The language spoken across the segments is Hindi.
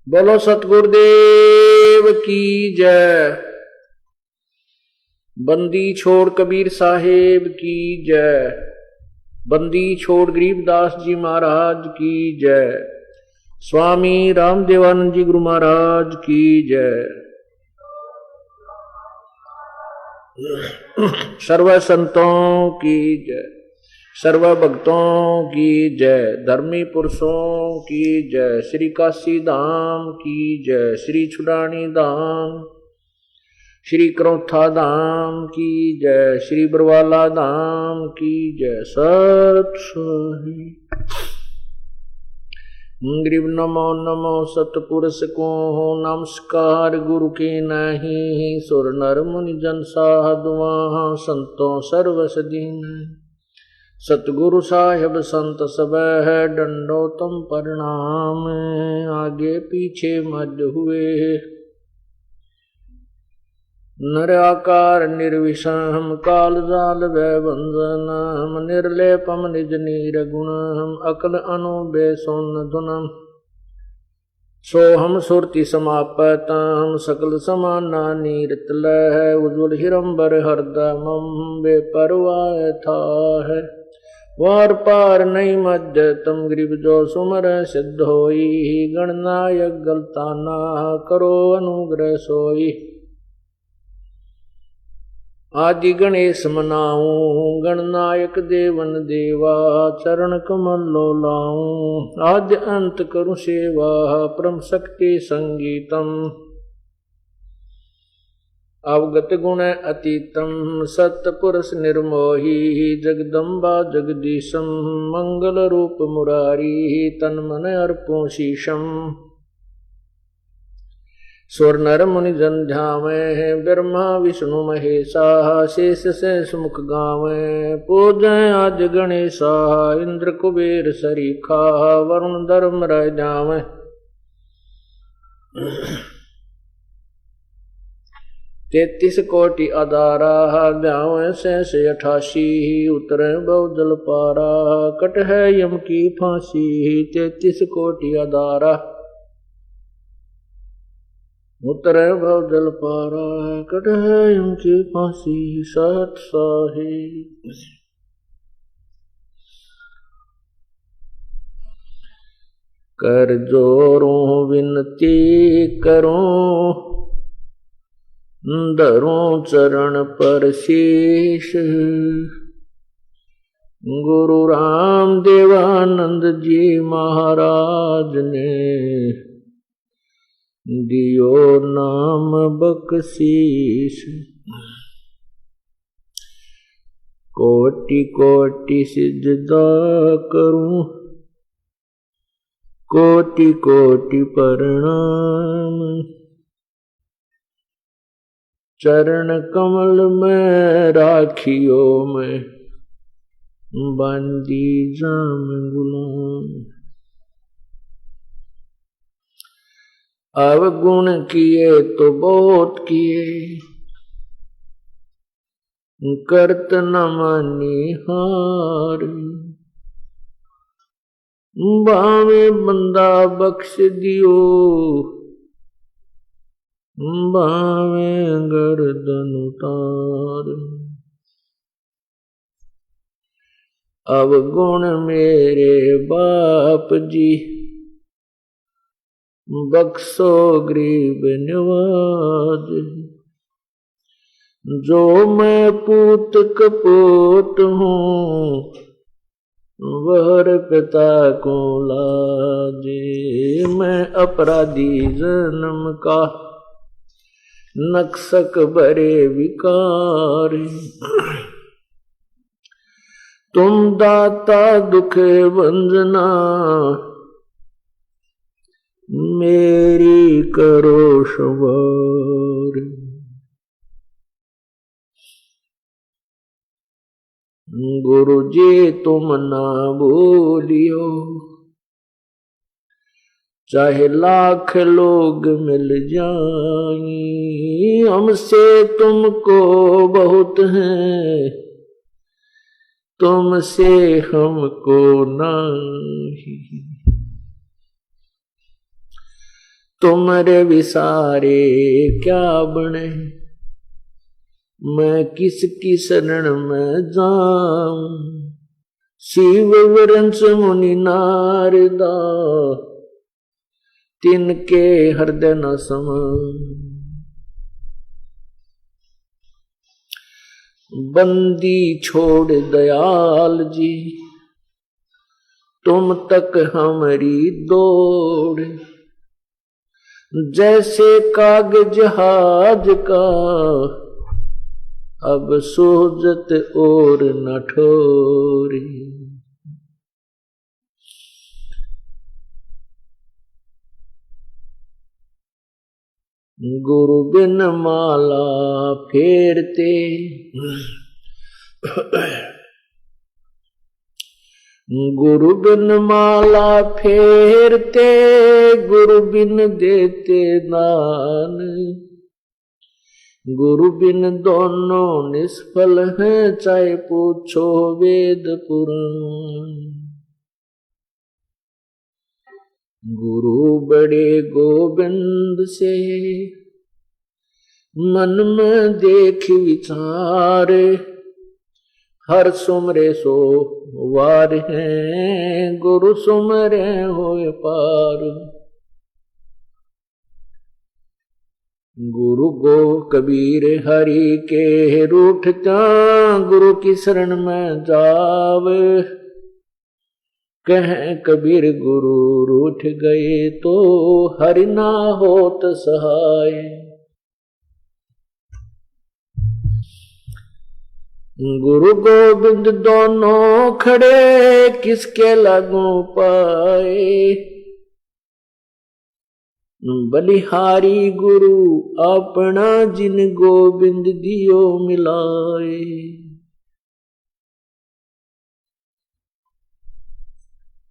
बोलो सतगुरुदेव की जय। बंदी छोड़ कबीर साहेब की जय। बंदी छोड़ गरीबदास जी महाराज की जय। स्वामी रामदेवानंद जी गुरु महाराज की जय। सर्व संतों की जय, सर्व भक्तों की जय, धर्मी पुरुषों की जय, श्री काशी धाम की जय, श्री छुड़ानी धाम, श्री क्रौथा धाम की जय, श्री बरवाला धाम की जय। सत सही ग्रीव नमो नमो सतपुरुष को हो नमस्कार। गुरु के नहीं सुर नर मुनि जन साधुआ संतों सर्वस दीन। सतगुरु साहिब संत सब है दंडोतम प्रणाम। आगे पीछे मध्य हुए नर आकार निर्विषम काल जाल वैवंजनम निर्लेपम निज नीर गुणम अकल अनुबे सोन धुनम सोहम सुरति समापतम सकल समाना नीरत लह उज्ज्वल हिरंबर हरदमम बेपरवाह था है वार पार नहीं मध्य तम ग्रीब जो सुमर सिद्ध होई गणनायक गलता ना करो अनुग्रह सोई। आदि गणेश मनाऊं गणनायक देवन देवा चरण कमल लो लाऊं आद्य अंत करूं सेवा परम शक्ति संगीतम अवगत गुण अतीतम सत्पुरुष निर्मोही जगदम्बा जगदीशम मंगल रूप मुरारी तन मन अर्पों शीशम। स्वर नर मुनि जन ध्यावे ब्रह्मा विष्णु महेशा शेष से सुमुख गावे पूजय आज गणेशा इंद्र कुबेर सरीखा वरुण धर्म रह जावे। तेतीस कोटि अदारा जावे से 88 उतरे बहुजल पारा कट है यम की फांसी 33 कोटि अदारा उतरे बहुजल पारा कट है यम की फांसी सत साही। कर जोरों विनती करूं धरूं चरण पर शीश गुरु राम देवानंद जी महाराज ने दियो नाम बख्शीश। कोटि कोटि सिजदा करूं कोटि कोटि प्रणाम चरण कमल में राखियो में बंदी जाम गुलाम। अवगुण किए तो बहुत किए करत न मानी हार बावे बंदा बख्श दियो बावे गर्दन उतार। अवगुण मेरे बाप जी बख्शो गरीब नवाज जो मैं पूत कपूत हूँ वर पिता को लाजे। मैं अपराधी जन्म का नक्सक बरे विकार तुम दाता दुख वंजना मेरी करो सवार। गुरु जी तुम ना भूलियो चाहे लाख लोग मिल जाएं हमसे तुमको बहुत है तुमसे हमको नहीं। तुमरे विसारे क्या बने, मैं किसकी शरण में जाऊं। शिव वरंस मुनि नारदा, तिनके हृदय न सम। बंदी छोड़ दयाल जी, तुम तक हमारी दौड़। जैसे कागज जहाज का, अब सोजत और न ठोरी। गुरु बिन माला फेरते, गुरु बिन माला फेरते, गुरु बिन देते दान। गुरु बिन दोनों निष्फल हैं, चाहे पूछो वेद पुराण। गुरु बड़े गोविंद से, मन में देख विचार। हर सुमरे सो वार हैं, गुरु सुमरे होए पार। गुरु गो कबीर हरि के रूठ जा, गुरु की शरण में जावे। कह कबीर गुरु रूठ गए, तो हरि ना होत सहाय। गुरु गोविंद दोनों खड़े, किसके लागू पाए। बलिहारी गुरु अपना, जिन गोविंद दियो मिलाए।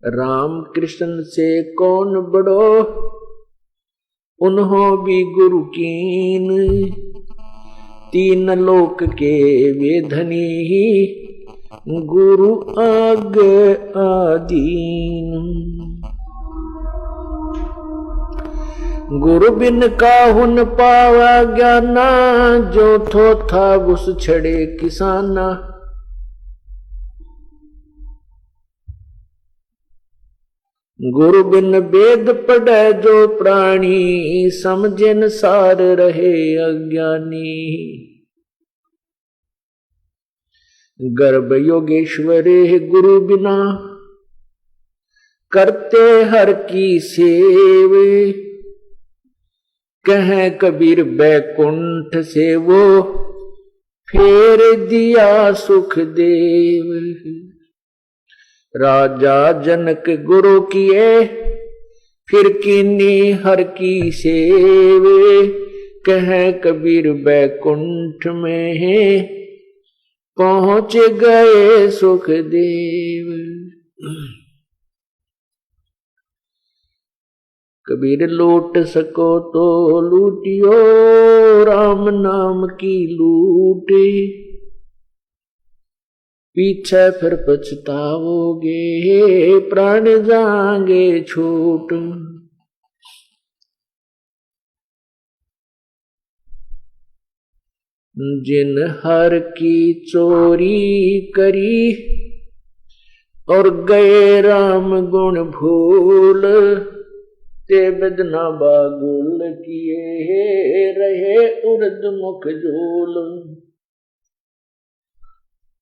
राम कृष्ण से कौन बड़ो, उन्हों भी गुरु कीन। तीन लोक के वे धनी, गुरु आग आदीन। गुरु बिन काहुन पावा ज्ञाना, जो थो था घुस छड़े किसाना। गुरु बिन वेद पढ़े जो प्राणी, समझन सार रहे अज्ञानी। गर्भ योगेश्वर गुरु बिना, करते हर की सेव। कह कबीर बैकुंठ से वो, फेर दिया सुख देव। राजा जनक गुरु किए, फिर कीनी हर की सेवे। कह कबीर बैकुंठ में है, पहुंच गए सुख देव। कबीर लूट सको तो लूटियो, राम नाम की लूटे। पीछे फिर पछताओगे, प्राण जाएंगे छूट। जिन हर की चोरी करी, और गए राम गुण भूल। ते बदना बागुल किए, रहे उर्द मुख झूल।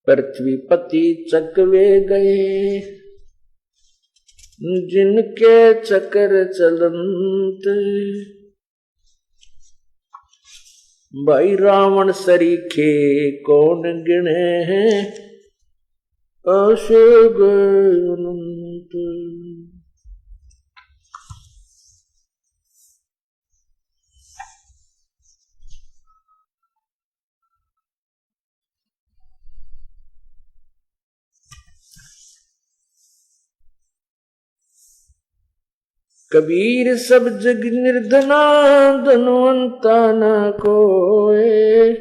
पृथ्वी पति चकवे गए, जिनके चक्र चलंत। भाई रावण सरीखे कौन गिने हैं, अशोक अनंत। कबीर सब जग निर्धना, धनवंता न कोय।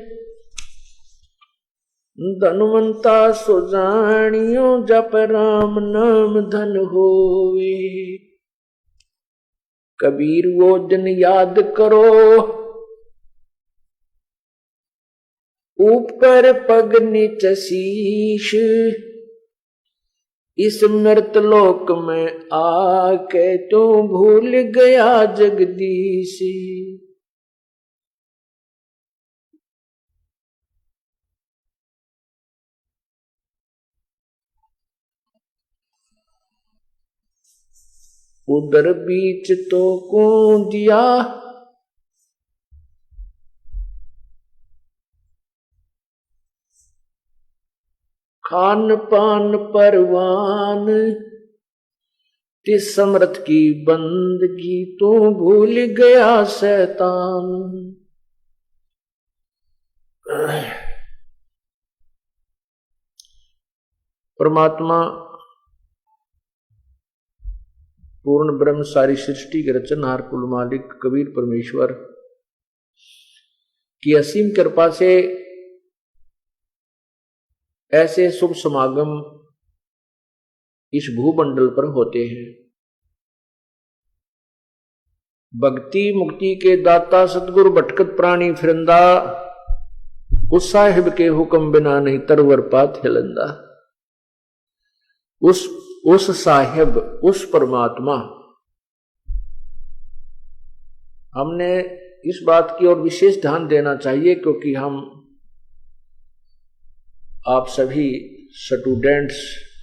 धनवंता सो जानियो, जप राम नाम धन होवे। कबीर वो दिन याद करो, ऊपर पग नीच शीश, इस मृत लोक में आके तू भूल गया जगदीश। उधर बीच तो कूदिया, खान पान परवान, तिस समर्थ की बंदगी तू भूल गया शैतान। परमात्मा पूर्ण ब्रह्म सारी सृष्टि के रचनहार कुल मालिक कबीर परमेश्वर की असीम कृपा से ऐसे शुभ समागम इस भूमंडल पर होते हैं। भक्ति मुक्ति के दाता सतगुरु भटकत प्राणी फिरंदा, उस साहिब के हुक्म बिना नहीं तरवर पात हिलंदा। उस साहिब, उस परमात्मा, हमने इस बात की ओर विशेष ध्यान देना चाहिए क्योंकि हम आप सभी स्टूडेंट्स,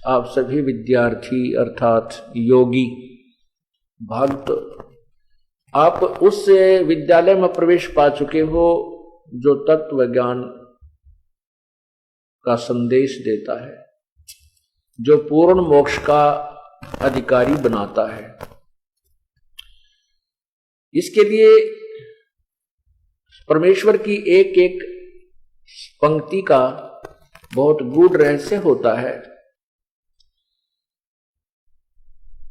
आप सभी विद्यार्थी अर्थात योगी भक्त, आप उस विद्यालय में प्रवेश पा चुके हो जो तत्व ज्ञान का संदेश देता है, जो पूर्ण मोक्ष का अधिकारी बनाता है। इसके लिए परमेश्वर की एक एक पंक्ति का बहुत गूढ़ रहस्य होता है।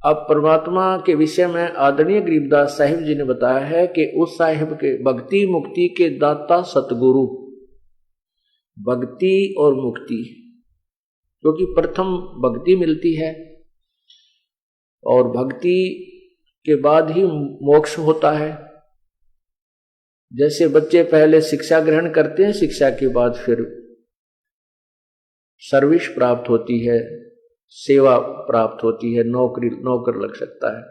अब परमात्मा के विषय में आदरणीय गरीबदास साहिब जी ने बताया है कि उस साहिब के भक्ति मुक्ति के दाता सतगुरु, भक्ति और मुक्ति, क्योंकि प्रथम भक्ति मिलती है और भक्ति के बाद ही मोक्ष होता है। जैसे बच्चे पहले शिक्षा ग्रहण करते हैं, शिक्षा के बाद फिर सर्विस प्राप्त होती है, सेवा प्राप्त होती है, नौकर लग सकता है।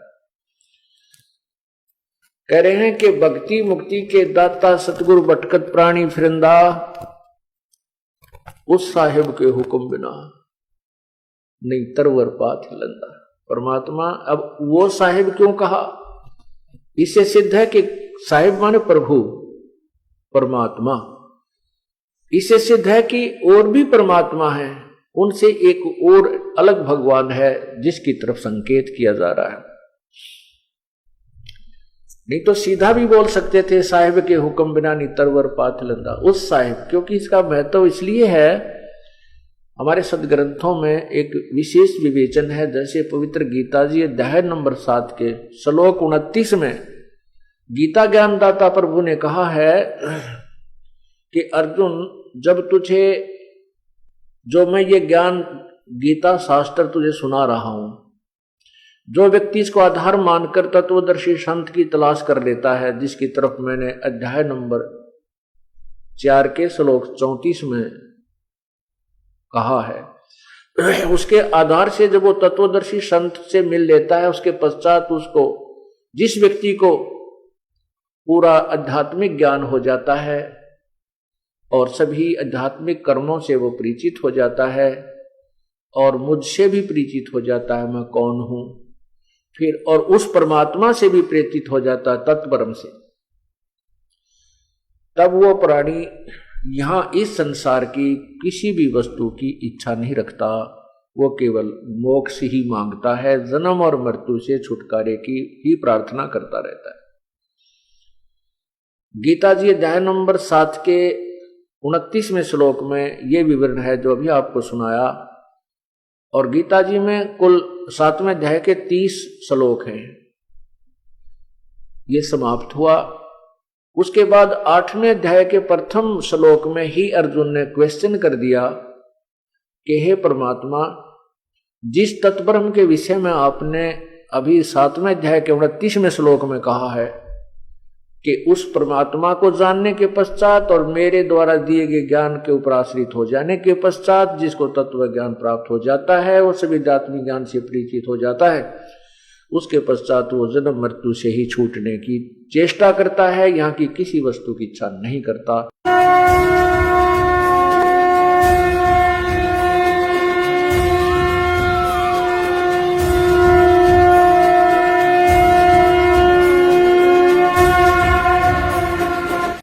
कह रहे हैं कि भक्ति मुक्ति के दाता सतगुरु भटकत प्राणी फिरंदा, उस साहिब के हुक्म बिना नहीं तरवर पात हिलंदा। परमात्मा, अब वो साहिब क्यों कहा? इससे सिद्ध है कि साहिब माने प्रभु, परमात्मा। इससे सिद्ध है कि और भी परमात्मा है, उनसे एक और अलग भगवान है जिसकी तरफ संकेत किया जा रहा है। नहीं तो सीधा भी बोल सकते थे साहिब के हुक्म बिना नहीं तरवर पात हिलंदा, उस साहिब, क्योंकि इसका महत्व इसलिए है, हमारे सदग्रंथों में एक विशेष विवेचन है। जैसे पवित्र गीता जी अध्याय नंबर 7 के श्लोक 29 में गीता ज्ञानदाता प्रभु ने कहा है कि अर्जुन, जब तुझे जो मैं ये ज्ञान गीता शास्त्र तुझे सुना रहा हूं, जो व्यक्ति इसको आधार मानकर तत्वदर्शी संत की तलाश कर लेता है, जिसकी तरफ मैंने अध्याय नंबर 4 के श्लोक 34 में कहा है, उसके आधार से जब वो तत्वदर्शी संत से मिल लेता है, उसके पश्चात उसको, जिस व्यक्ति को पूरा आध्यात्मिक ज्ञान हो जाता है और सभी आध्यात्मिक कर्मों से वो परिचित हो जाता है और मुझसे भी परिचित हो जाता है मैं कौन हूं, फिर और उस परमात्मा से भी परिचित हो जाता है तत्परम से, तब वो प्राणी यहां इस संसार की किसी भी वस्तु की इच्छा नहीं रखता। वो केवल मोक्ष ही मांगता है, जन्म और मृत्यु से छुटकारे की ही प्रार्थना करता रहता है। गीता जी अध्याय नंबर 7 के 29वें श्लोक में ये विवरण है जो अभी आपको सुनाया। और गीता जी में कुल 7वें अध्याय के 30 श्लोक हैं। ये समाप्त हुआ। उसके बाद 8वें अध्याय के प्रथम श्लोक में ही अर्जुन ने क्वेश्चन कर दिया कि हे परमात्मा, जिस तत्परम के विषय में आपने अभी 7वें अध्याय के 29वें श्लोक में कहा है कि उस परमात्मा को जानने के पश्चात और मेरे द्वारा दिए गए ज्ञान के ऊपर आश्रित हो जाने के पश्चात जिसको तत्व ज्ञान प्राप्त हो जाता है, वो सभी आत्मिक ज्ञान से परिचित हो जाता है, उसके पश्चात वो जन्म मृत्यु से ही छूटने की चेष्टा करता है, यहाँ की किसी वस्तु की इच्छा नहीं करता।